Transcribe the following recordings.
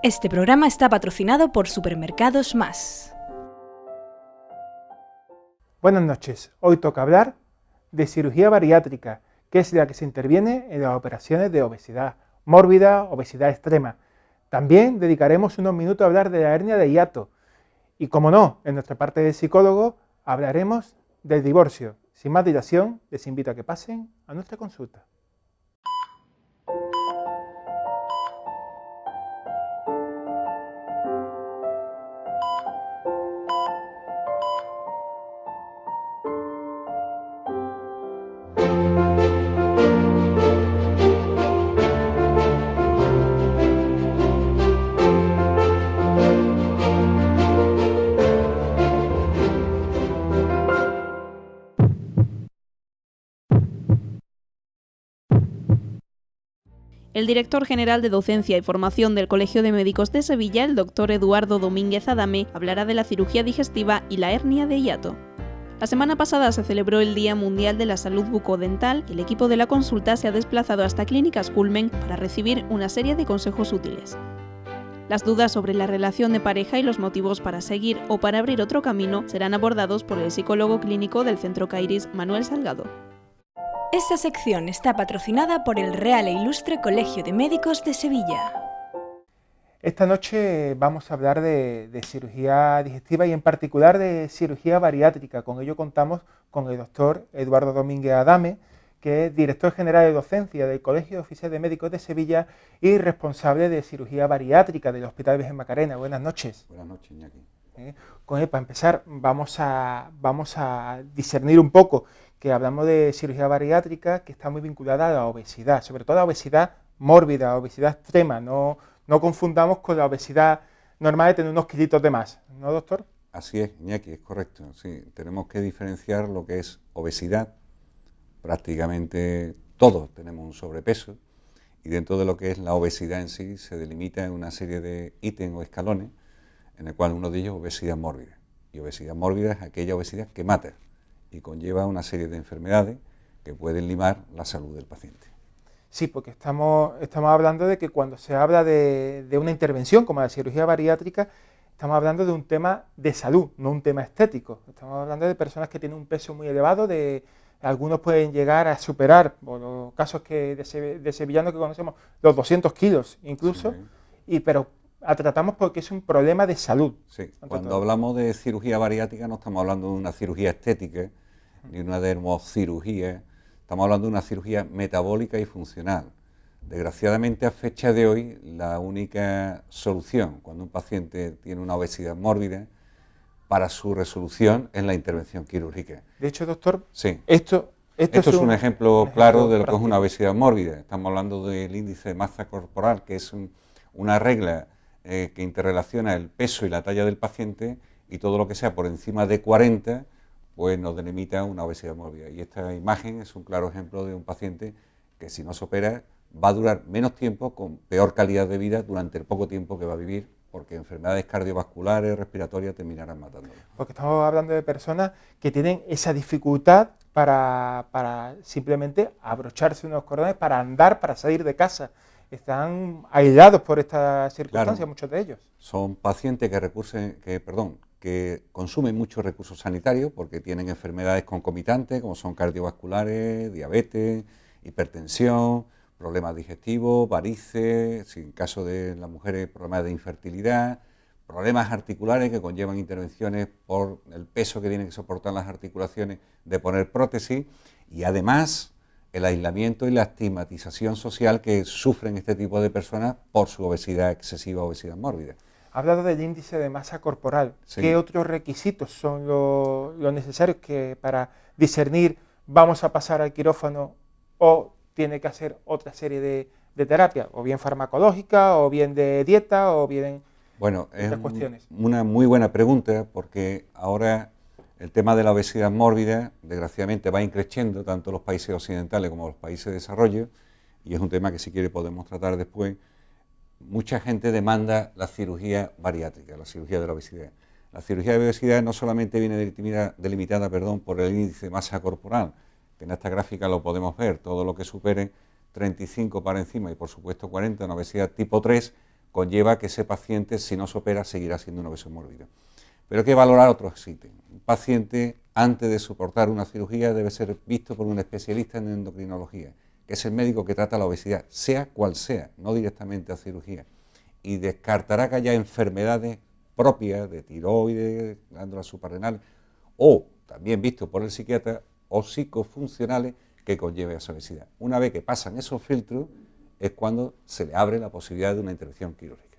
Este programa está patrocinado por Supermercados Más. Buenas noches. Hoy toca hablar de cirugía bariátrica, que es la que se interviene en las operaciones de obesidad mórbida, obesidad extrema. También dedicaremos unos minutos a hablar de la hernia de hiato. Y como no, en nuestra parte de psicólogo hablaremos del divorcio. Sin más dilación, les invito a que pasen a nuestra consulta. El director general de Docencia y Formación del Colegio de Médicos de Sevilla, el doctor Eduardo Domínguez Adame, hablará de la cirugía digestiva y la hernia de hiato. La semana pasada se celebró el Día Mundial de la Salud Bucodental y el equipo de la consulta se ha desplazado hasta Clínicas Culmen para recibir una serie de consejos útiles. Las dudas sobre la relación de pareja y los motivos para seguir o para abrir otro camino serán abordados por el psicólogo clínico del Centro Cairis, Manuel Salgado. Esta sección está patrocinada por el Real e Ilustre Colegio de Médicos de Sevilla. Esta noche vamos a hablar de cirugía digestiva y en particular de cirugía bariátrica. Con ello contamos con el doctor Eduardo Domínguez Adame, que es director general de docencia del Colegio Oficial de Médicos de Sevilla y responsable de cirugía bariátrica del Hospital Virgen Macarena. Buenas noches. Buenas noches, Iñaki. Con él, para empezar, vamos a discernir un poco que hablamos de cirugía bariátrica que está muy vinculada a la obesidad, sobre todo a la obesidad mórbida, obesidad extrema. No confundamos con la obesidad normal de tener unos kilitos de más, ¿no, doctor? Así es, Iñaki, es correcto. Sí, tenemos que diferenciar lo que es obesidad. Prácticamente todos tenemos un sobrepeso y dentro de lo que es la obesidad en sí se delimita en una serie de ítems o escalones en el cual uno de ellos es obesidad mórbida. Y obesidad mórbida es aquella obesidad que mata y conlleva una serie de enfermedades que pueden limar la salud del paciente. Sí, porque estamos hablando de que cuando se habla de una intervención como la cirugía bariátrica, estamos hablando de un tema de salud, no un tema estético. Estamos hablando de personas que tienen un peso muy elevado, algunos pueden llegar a superar, por los casos de sevillanos que conocemos, los 200 kilos incluso, sí. Pero tratamos porque es un problema de salud. Sí, cuando hablamos de cirugía bariátrica no estamos hablando de una cirugía estética, ni una dermocirugía, estamos hablando de una cirugía metabólica y funcional. Desgraciadamente, a fecha de hoy, la única solución cuando un paciente tiene una obesidad mórbida para su resolución es la intervención quirúrgica. De hecho, doctor, sí. Esto es un ejemplo claro de lo que es una obesidad mórbida. Estamos hablando del índice de masa corporal, que es una regla que interrelaciona el peso y la talla del paciente, y todo lo que sea por encima de 40, pues nos delimita una obesidad mórbida. Y esta imagen es un claro ejemplo de un paciente que si no se opera va a durar menos tiempo, con peor calidad de vida durante el poco tiempo que va a vivir, porque enfermedades cardiovasculares, respiratorias terminarán matándolo. Porque estamos hablando de personas que tienen esa dificultad para simplemente abrocharse unos cordones, para andar, para salir de casa. Están aislados por esta circunstancia, claro. Muchos de ellos. Son pacientes que consumen muchos recursos sanitarios porque tienen enfermedades concomitantes como son cardiovasculares, diabetes, hipertensión, problemas digestivos, varices, en caso de las mujeres problemas de infertilidad, problemas articulares que conllevan intervenciones por el peso que tienen que soportar las articulaciones de poner prótesis, y además el aislamiento y la estigmatización social que sufren este tipo de personas por su obesidad excesiva o obesidad mórbida. Ha hablado del índice de masa corporal. Sí. ¿Qué otros requisitos son los necesarios para discernir vamos a pasar al quirófano o tiene que hacer otra serie de terapias, o bien farmacológica, o bien de dieta, o bien otras cuestiones? Una muy buena pregunta, porque ahora el tema de la obesidad mórbida, desgraciadamente, va increciendo tanto en los países occidentales como en los países de desarrollo, y es un tema que si quiere podemos tratar después. Mucha gente demanda la cirugía bariátrica, la cirugía de la obesidad. La cirugía de la obesidad no solamente viene delimitada por el índice de masa corporal, que en esta gráfica lo podemos ver, todo lo que supere 35 para encima y por supuesto 40, una obesidad tipo 3, conlleva que ese paciente, si no se opera, seguirá siendo un obeso mórbido. Pero hay que valorar otros ítems. Un paciente, antes de soportar una cirugía, debe ser visto por un especialista en endocrinología, que es el médico que trata la obesidad, sea cual sea, no directamente a cirugía, y descartará que haya enfermedades propias de tiroides, glándulas suprarrenales, o también visto por el psiquiatra, o psicofuncionales que conlleve a esa obesidad. Una vez que pasan esos filtros, es cuando se le abre la posibilidad de una intervención quirúrgica.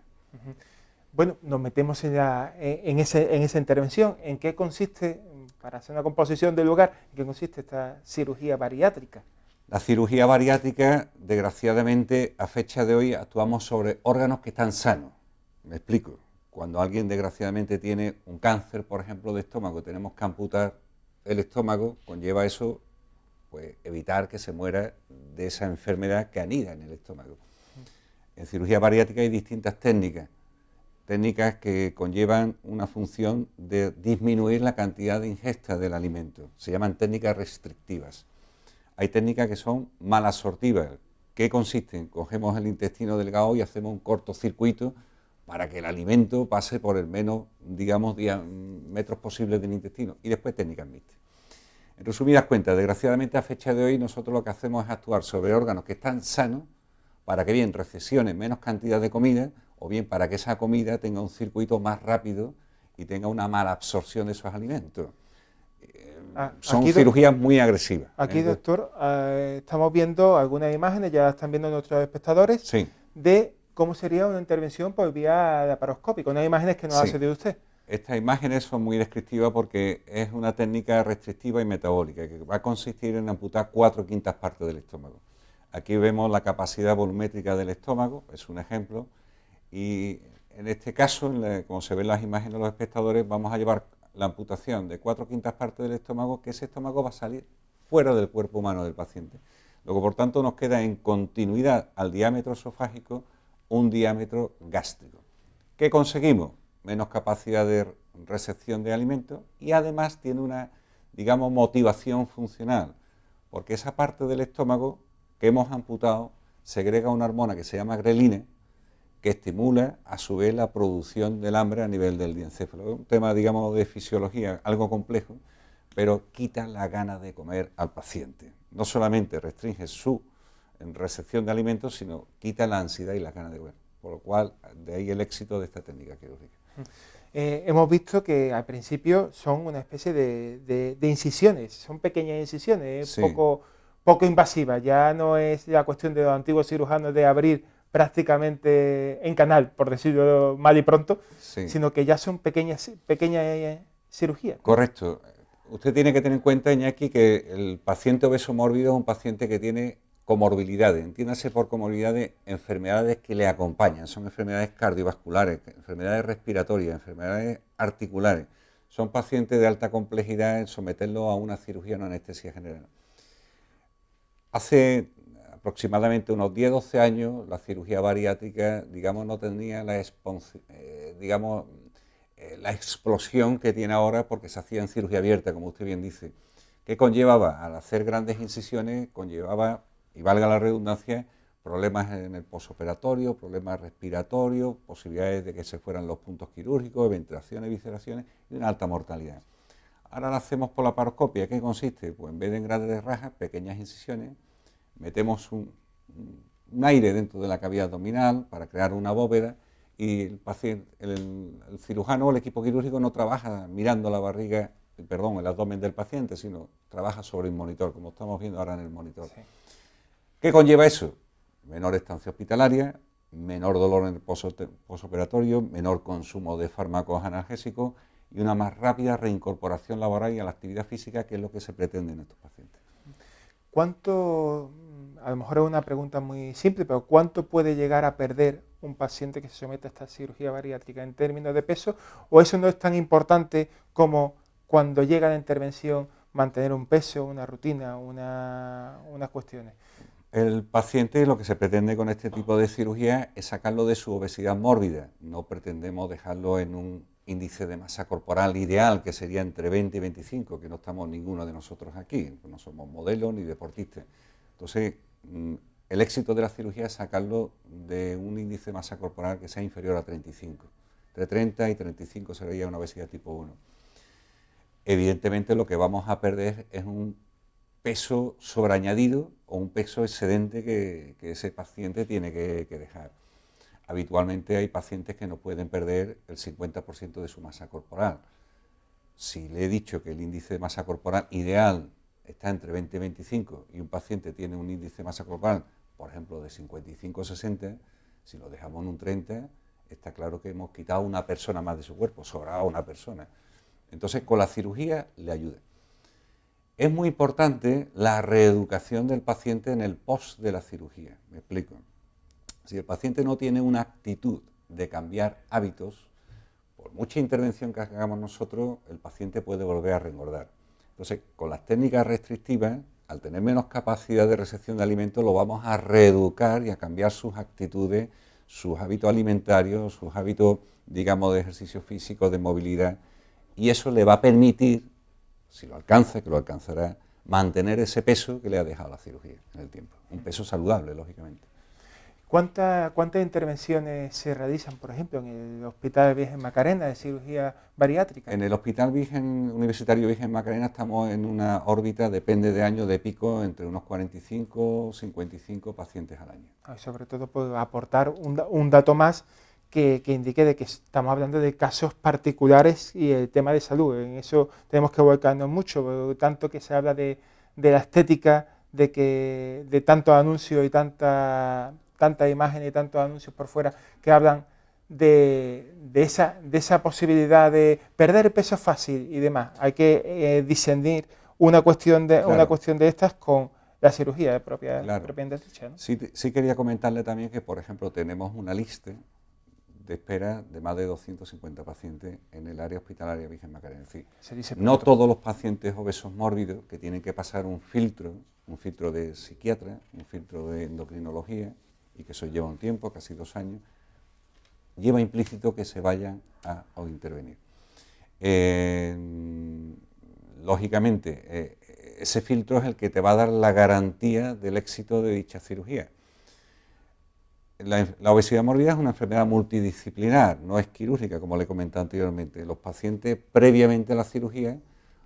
Bueno, nos metemos en esa intervención. ¿En qué consiste, para hacer una composición del lugar, en qué consiste esta cirugía bariátrica? La cirugía bariátrica, desgraciadamente, a fecha de hoy actuamos sobre órganos que están sanos. Me explico. Cuando alguien desgraciadamente tiene un cáncer, por ejemplo, de estómago, tenemos que amputar el estómago, conlleva eso, pues evitar que se muera de esa enfermedad que anida en el estómago. En cirugía bariátrica hay distintas técnicas que conllevan una función de disminuir la cantidad de ingesta del alimento. Se llaman técnicas restrictivas. Hay técnicas que son malabsortivas. ¿Qué consisten? Cogemos el intestino delgado y hacemos un cortocircuito para que el alimento pase por el menos, digamos, diámetros posibles del intestino. Y después técnicas mixtas. En resumidas cuentas, desgraciadamente a fecha de hoy nosotros lo que hacemos es actuar sobre órganos que están sanos para que bien recepcionen menos cantidad de comida o bien para que esa comida tenga un circuito más rápido y tenga una mala absorción de esos alimentos. Son cirugías muy agresivas. Aquí, doctor, estamos viendo algunas imágenes, ya están viendo nuestros espectadores, sí, de cómo sería una intervención por vía laparoscópica, unas imágenes que nos ha cedido usted. Estas imágenes son muy descriptivas porque es una técnica restrictiva y metabólica que va a consistir en amputar 4/5 partes del estómago. Aquí vemos la capacidad volumétrica del estómago, es un ejemplo, y en este caso, como se ven en las imágenes de los espectadores, vamos a llevar la amputación de 4/5 partes del estómago, que ese estómago va a salir fuera del cuerpo humano del paciente. Luego, por tanto, nos queda en continuidad al diámetro esofágico un diámetro gástrico. ¿Qué conseguimos? Menos capacidad de recepción de alimentos y además tiene una, digamos, motivación funcional, porque esa parte del estómago que hemos amputado segrega una hormona que se llama grelina, que estimula a su vez la producción del hambre a nivel del diencéfalo. Es un tema, digamos, de fisiología algo complejo, pero quita la gana de comer al paciente. No solamente restringe su recepción de alimentos, sino quita la ansiedad y la gana de comer. Por lo cual, de ahí el éxito de esta técnica quirúrgica. Hemos visto que al principio son una especie de incisiones, son pequeñas incisiones, sí, poco invasivas. Ya no es la cuestión de los antiguos cirujanos de abrir prácticamente en canal, por decirlo mal y pronto, sí, sino que ya son pequeñas cirugías. Correcto. Usted tiene que tener en cuenta, Iñaki, que el paciente obeso mórbido es un paciente que tiene comorbilidades, entiéndase por comorbilidades enfermedades que le acompañan, son enfermedades cardiovasculares, enfermedades respiratorias, enfermedades articulares, son pacientes de alta complejidad en someterlos a una cirugía o una anestesia general. Hace aproximadamente unos 10-12 años la cirugía bariátrica, digamos, no tenía la explosión que tiene ahora porque se hacía en cirugía abierta, como usted bien dice. ¿Qué conllevaba? Al hacer grandes incisiones conllevaba, y valga la redundancia, problemas en el posoperatorio, problemas respiratorios, posibilidades de que se fueran los puntos quirúrgicos, ventilaciones, visceraciones y una alta mortalidad. Ahora la hacemos por laparoscopia. ¿Qué consiste? Pues en vez de en grandes rajas, pequeñas incisiones, metemos un aire dentro de la cavidad abdominal para crear una bóveda y el paciente, el cirujano o el equipo quirúrgico no trabaja mirando la barriga, el abdomen del paciente, sino trabaja sobre el monitor, como estamos viendo ahora en el monitor. Sí. ¿Qué conlleva eso? Menor estancia hospitalaria, menor dolor en el posoperatorio, menor consumo de fármacos analgésicos y una más rápida reincorporación laboral y a la actividad física, que es lo que se pretende en estos pacientes. ¿Cuánto, a lo mejor es una pregunta muy simple, pero cuánto puede llegar a perder un paciente que se somete a esta cirugía bariátrica en términos de peso? ¿O eso no es tan importante como cuando llega la intervención mantener un peso, una rutina, unas cuestiones? El paciente, lo que se pretende con este tipo de cirugía es sacarlo de su obesidad mórbida. No pretendemos dejarlo en un índice de masa corporal ideal, que sería entre 20 y 25, que no estamos ninguno de nosotros aquí, no somos modelos ni deportistas. Entonces, el éxito de la cirugía es sacarlo de un índice de masa corporal que sea inferior a 35. Entre 30 y 35 sería una obesidad tipo 1. Evidentemente lo que vamos a perder es un peso sobreañadido o un peso excedente que ese paciente tiene que dejar. Habitualmente hay pacientes que no pueden perder el 50% de su masa corporal. Si le he dicho que el índice de masa corporal ideal está entre 20 y 25 y un paciente tiene un índice de masa corporal, por ejemplo, de 55 o 60, si lo dejamos en un 30, está claro que hemos quitado una persona más de su cuerpo, sobraba una persona. Entonces, con la cirugía le ayuda. Es muy importante la reeducación del paciente en el post de la cirugía. Me explico. Si el paciente no tiene una actitud de cambiar hábitos, por mucha intervención que hagamos nosotros, el paciente puede volver a reengordar. Entonces, con las técnicas restrictivas, al tener menos capacidad de recepción de alimentos, lo vamos a reeducar y a cambiar sus actitudes, sus hábitos alimentarios, sus hábitos, digamos, de ejercicio físico, de movilidad, y eso le va a permitir, si lo alcanza, que lo alcanzará, mantener ese peso que le ha dejado la cirugía en el tiempo. Un peso saludable, lógicamente. ¿Cuántas intervenciones se realizan, por ejemplo, en el Hospital Virgen Macarena de cirugía bariátrica? En el Hospital Universitario Virgen Macarena estamos en una órbita, depende de año, de pico, entre unos 45 o 55 pacientes al año. Sobre todo por aportar un dato más que indique de que estamos hablando de casos particulares y el tema de salud. En eso tenemos que volcarnos mucho, tanto que se habla de la estética, de tantos anuncios y tantas imágenes y tantos anuncios por fuera que hablan de esa posibilidad de perder peso fácil y demás. Hay que discernir una cuestión de estas con la cirugía propiamente dicha, ¿no? Sí quería comentarle también que, por ejemplo, tenemos una lista de espera de más de 250 pacientes en el área hospitalaria Virgen Macarena. Es decir, no todos los pacientes obesos mórbidos que tienen que pasar un filtro de psiquiatra, un filtro de endocrinología, y que eso lleva un tiempo, casi 2 años, lleva implícito que se vayan a intervenir. Lógicamente, ese filtro es el que te va a dar la garantía del éxito de dicha cirugía. La obesidad mórbida es una enfermedad multidisciplinar, no es quirúrgica, como le he comentado anteriormente. Los pacientes, previamente a la cirugía,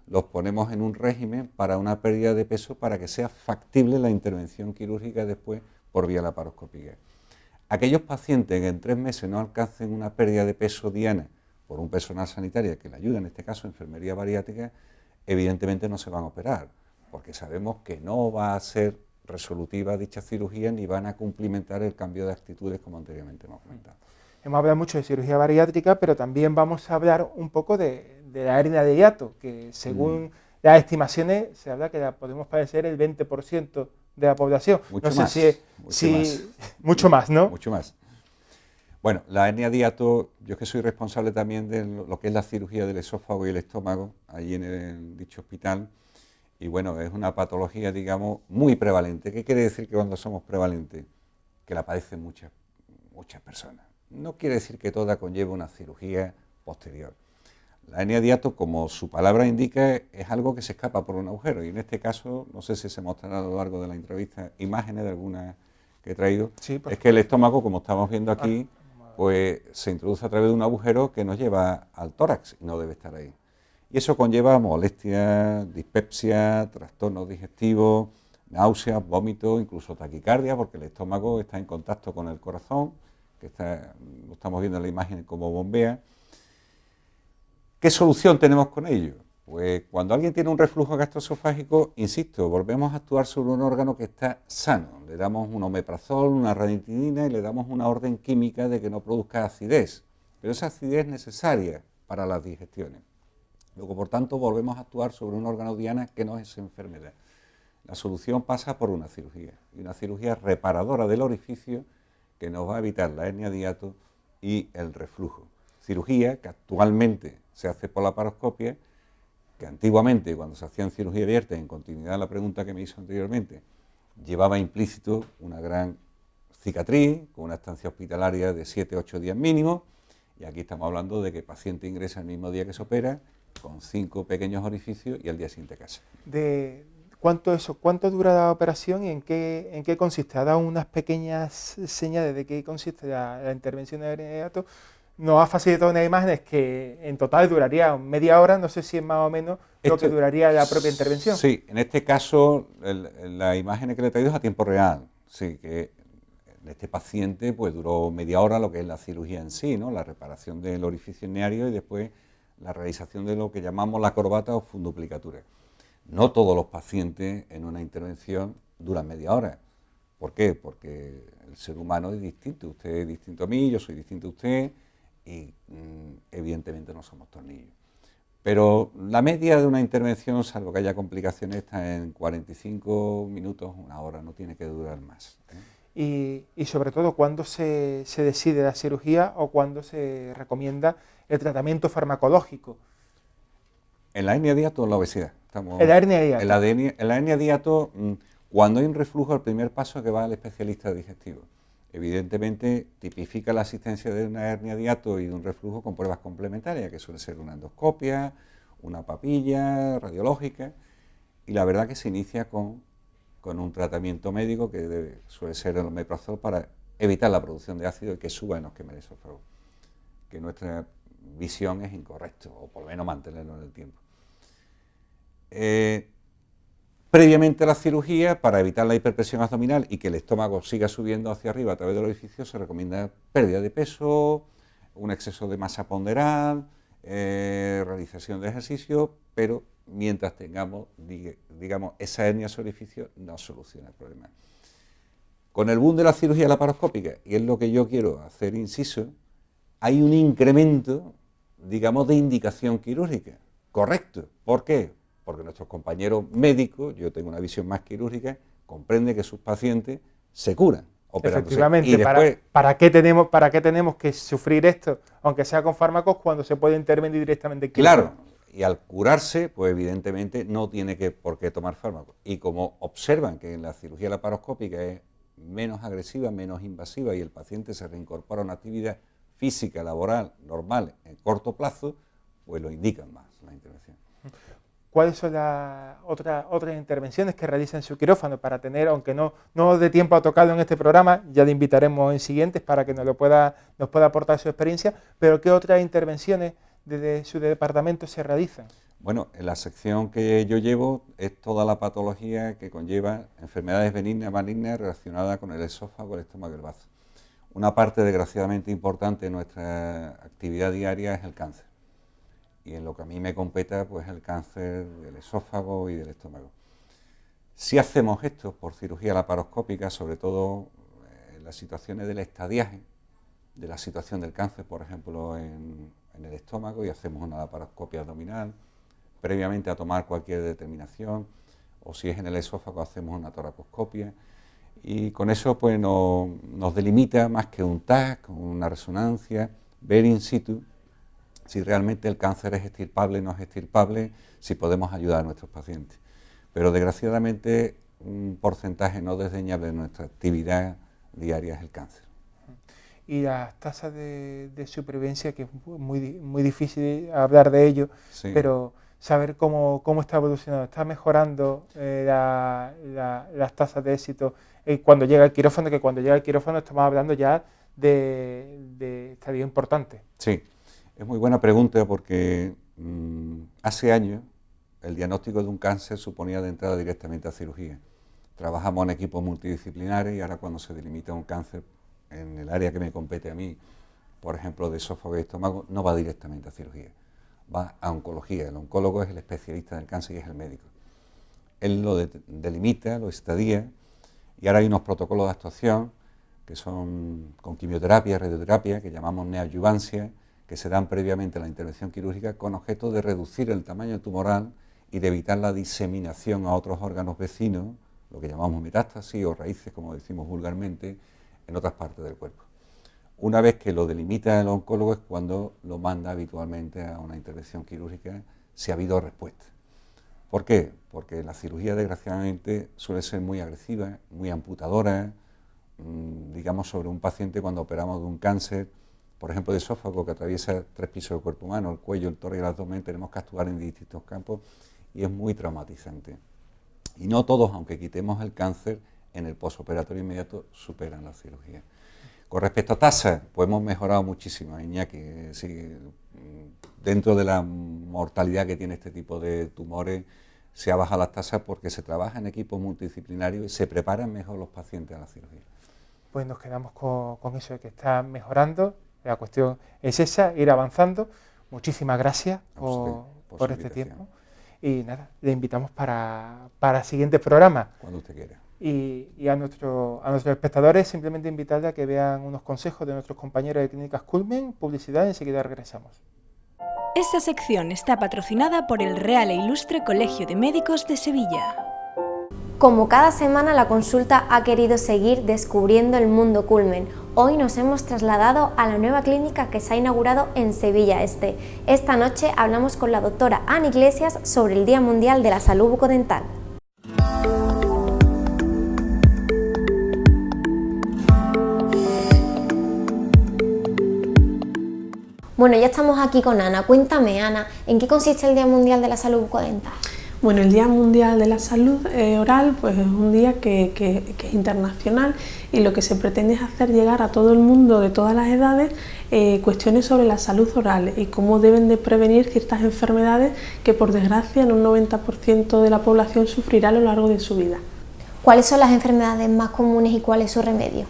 los ponemos en un régimen para una pérdida de peso para que sea factible la intervención quirúrgica después por vía laparoscópica. Aquellos pacientes que en 3 meses no alcancen una pérdida de peso diana por un personal sanitario que le ayuda, en este caso enfermería bariátrica, evidentemente no se van a operar, porque sabemos que no va a ser resolutiva dicha cirugía ni van a cumplimentar el cambio de actitudes como anteriormente hemos comentado. Hemos hablado mucho de cirugía bariátrica, pero también vamos a hablar un poco de la hernia de hiato, que según las estimaciones se habla que la podemos padecer el 20% de la población. Mucho más, ¿no? Mucho más. Bueno, la hernia de hiato, yo que soy responsable también de lo que es la cirugía del esófago y el estómago, allí en dicho hospital, y bueno, es una patología, digamos, muy prevalente. ¿Qué quiere decir que cuando somos prevalentes? Que la padecen muchas personas. No quiere decir que toda conlleve una cirugía posterior. La hernia de hiato, como su palabra indica, es algo que se escapa por un agujero, y en este caso, no sé si se mostrará a lo largo de la entrevista imágenes de algunas que he traído, sí, es que el estómago, como estamos viendo aquí, pues se introduce a través de un agujero que nos lleva al tórax y no debe estar ahí. Y eso conlleva molestias, dispepsia, trastornos digestivos, náuseas, vómitos, incluso taquicardia, porque el estómago está en contacto con el corazón, lo estamos viendo en la imagen como bombea. ¿Qué solución tenemos con ello? Pues cuando alguien tiene un reflujo gastroesofágico, insisto, volvemos a actuar sobre un órgano que está sano. Le damos un omeprazol, una ranitidina y le damos una orden química de que no produzca acidez. Pero esa acidez es necesaria para las digestiones. Luego, por tanto, volvemos a actuar sobre un órgano diana que no es enfermedad. La solución pasa por una cirugía, y una cirugía reparadora del orificio que nos va a evitar la hernia de hiato y el reflujo. Cirugía que actualmente se hace por laparoscopia, que antiguamente, cuando se hacía en cirugía abierta, en continuidad a la pregunta que me hizo anteriormente, llevaba implícito una gran cicatriz, con una estancia hospitalaria de 7-8 días mínimo, y aquí estamos hablando de que el paciente ingresa el mismo día que se opera, con 5 pequeños orificios y al día siguiente casa. ¿Cuánto dura la operación y en qué consiste? Ha dado unas pequeñas señales de qué consiste la intervención de hernia de hiato. Nos ha facilitado unas imágenes que en total duraría media hora, no sé si es más o menos lo que duraría la propia intervención. Sí, en este caso la imagen que le he traído es a tiempo real, sí, que en este paciente pues duró media hora lo que es la cirugía en sí, ¿no? La reparación del orificio herniario y después la realización de lo que llamamos la corbata o funduplicatura. No todos los pacientes en una intervención duran media hora. ¿Por qué? Porque el ser humano es distinto. Usted es distinto a mí, yo soy distinto a usted y evidentemente no somos tornillos. Pero la media de una intervención, salvo que haya complicaciones, está en 45 minutos, una hora, no tiene que durar más, ¿eh? Y sobre todo, ¿cuándo se decide la cirugía o cuándo se recomienda el tratamiento farmacológico? En la hernia de hiato o en la obesidad. En la hernia de hiato. En la hernia de hiato, cuando hay un reflujo, el primer paso es que va al especialista digestivo. Evidentemente, tipifica la asistencia de una hernia de hiato y de un reflujo con pruebas complementarias, que suele ser una endoscopia, una papilla radiológica, y la verdad que se inicia con un tratamiento médico que suele ser el omeprazol para evitar la producción de ácido y que suba y nos queme el esófago, que nuestra visión es incorrecto, o por lo menos mantenerlo en el tiempo. Previamente a la cirugía, para evitar la hiperpresión abdominal y que el estómago siga subiendo hacia arriba a través del orificio, se recomienda pérdida de peso, un exceso de masa ponderal, realización de ejercicio, pero mientras tengamos, digamos, esa hernia a su orificio, no soluciona el problema. Con el boom de la cirugía laparoscópica, y es lo que yo quiero hacer inciso, hay un incremento, digamos, de indicación quirúrgica. Correcto. ¿Por qué? Porque nuestros compañeros médicos, yo tengo una visión más quirúrgica, comprenden que sus pacientes se curan operándose. Efectivamente, y después, ¿para qué tenemos que sufrir esto, aunque sea con fármacos, cuando se puede intervenir directamente en quirófano? claro, y al curarse, pues evidentemente no tiene por qué tomar fármacos. Y como observan que la cirugía laparoscópica es menos agresiva, menos invasiva y el paciente se reincorpora a una actividad física, laboral, normal, en corto plazo, pues lo indican más la intervención. ¿Cuáles son las otras intervenciones que realiza en su quirófano para tener, aunque no dé tiempo a tocarlo en este programa, ya le invitaremos en siguientes para que nos pueda aportar su experiencia, pero qué otras intervenciones desde su departamento se realizan? Bueno, en la sección que yo llevo es toda la patología que conlleva enfermedades benignas, malignas relacionadas con el esófago, el estómago y el bazo. Una parte desgraciadamente importante de nuestra actividad diaria es el cáncer. Y en lo que a mí me compete, pues el cáncer del esófago y del estómago. Si hacemos esto por cirugía laparoscópica, sobre todo en las situaciones del estadiaje, de la situación del cáncer, por ejemplo, en el estómago, y hacemos una laparoscopia abdominal, previamente a tomar cualquier determinación, o si es en el esófago, hacemos una toracoscopia, y con eso pues nos delimita más que un TAC, una resonancia, ver in situ si realmente el cáncer es extirpable o no es extirpable, si podemos ayudar a nuestros pacientes. Pero desgraciadamente un porcentaje no desdeñable de nuestra actividad diaria es el cáncer. Y las tasas de supervivencia, que es muy difícil hablar de ello, sí, pero saber cómo está evolucionando, está mejorando las tasas de éxito cuando llega el quirófano, que cuando llega el quirófano estamos hablando ya de estadio importante. Sí. Es muy buena pregunta porque hace años el diagnóstico de un cáncer suponía de entrada directamente a cirugía. Trabajamos en equipos multidisciplinares y ahora cuando se delimita un cáncer en el área que me compete a mí, por ejemplo de esófago y estómago, no va directamente a cirugía, va a oncología. El oncólogo es el especialista del cáncer y es el médico. Él lo delimita, lo estadía y ahora hay unos protocolos de actuación que son con quimioterapia, radioterapia, que llamamos neoadyuvancia, que se dan previamente a la intervención quirúrgica con objeto de reducir el tamaño tumoral y de evitar la diseminación a otros órganos vecinos, lo que llamamos metástasis o raíces, como decimos vulgarmente, en otras partes del cuerpo. Una vez que lo delimita el oncólogo es cuando lo manda habitualmente a una intervención quirúrgica si ha habido respuesta. ¿Por qué? Porque la cirugía desgraciadamente suele ser muy agresiva, muy amputadora, digamos sobre un paciente cuando operamos de un cáncer, por ejemplo, de esófago, que atraviesa 3 pisos del cuerpo humano, el cuello, el tórax y el abdomen, tenemos que actuar en distintos campos y es muy traumatizante. Y no todos, aunque quitemos el cáncer, en el posoperatorio inmediato superan la cirugía. Con respecto a tasas, pues hemos mejorado muchísimo, Iñaki. Sí, dentro de la mortalidad que tiene este tipo de tumores, se ha bajado las tasas porque se trabaja en equipos multidisciplinarios y se preparan mejor los pacientes a la cirugía. Pues nos quedamos con eso de que está mejorando. La cuestión es esa, ir avanzando. Muchísimas gracias por este tiempo. Y nada, le invitamos para siguientes programas. Cuando usted quiera. Y a nuestros espectadores simplemente invitarles a que vean unos consejos de nuestros compañeros de Clínicas Culmen, publicidad, y enseguida regresamos. Esta sección está patrocinada por el Real e Ilustre Colegio de Médicos de Sevilla. Como cada semana, la consulta ha querido seguir descubriendo el mundo Culmen. Hoy nos hemos trasladado a la nueva clínica que se ha inaugurado en Sevilla Este. Esta noche hablamos con la doctora Ana Iglesias sobre el Día Mundial de la Salud Bucodental. Bueno, ya estamos aquí con Ana. Cuéntame, Ana, ¿en qué consiste el Día Mundial de la Salud Bucodental? Bueno, el Día Mundial de la Salud Oral pues es un día que es internacional, y lo que se pretende es hacer llegar a todo el mundo de todas las edades cuestiones sobre la salud oral y cómo deben de prevenir ciertas enfermedades que, por desgracia, en un 90% de la población sufrirá a lo largo de su vida. ¿Cuáles son las enfermedades más comunes y cuál es su remedio?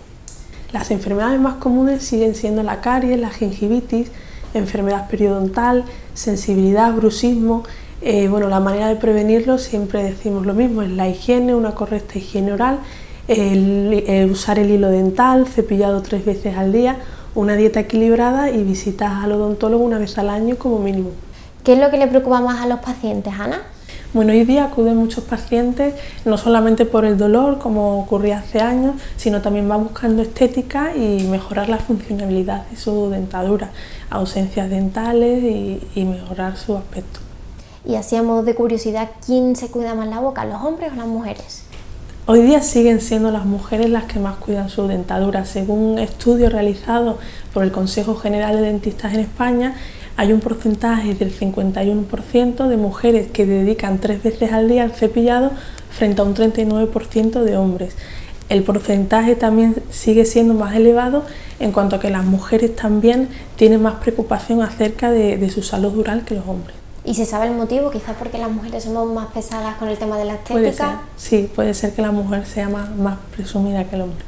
Las enfermedades más comunes siguen siendo la caries, la gingivitis, enfermedad periodontal, sensibilidad, bruxismo. Bueno, la manera de prevenirlo siempre decimos lo mismo: es la higiene, una correcta higiene oral, usar el hilo dental, cepillado 3 veces al día, una dieta equilibrada y visitas al odontólogo una vez al año como mínimo. ¿Qué es lo que le preocupa más a los pacientes, Ana? Bueno, hoy día acuden muchos pacientes no solamente por el dolor, como ocurría hace años, sino también van buscando estética y mejorar la funcionalidad de su dentadura, ausencias dentales y mejorar su aspecto. Y así, a modo de curiosidad, ¿quién se cuida más la boca, los hombres o las mujeres? Hoy día siguen siendo las mujeres las que más cuidan su dentadura. Según un estudio realizado por el Consejo General de Dentistas en España, hay un porcentaje del 51% de mujeres que dedican 3 veces al día al cepillado frente a un 39% de hombres. El porcentaje también sigue siendo más elevado en cuanto a que las mujeres también tienen más preocupación acerca de su salud oral que los hombres. ¿Y se sabe el motivo? Quizás porque las mujeres somos más pesadas con el tema de la estética. Puede ser, sí, puede ser que la mujer sea más presumida que el hombre.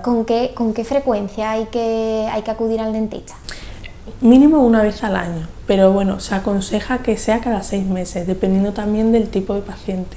¿Con qué frecuencia hay que acudir al dentista? Mínimo una vez al año, pero bueno, se aconseja que sea cada 6 meses, dependiendo también del tipo de paciente.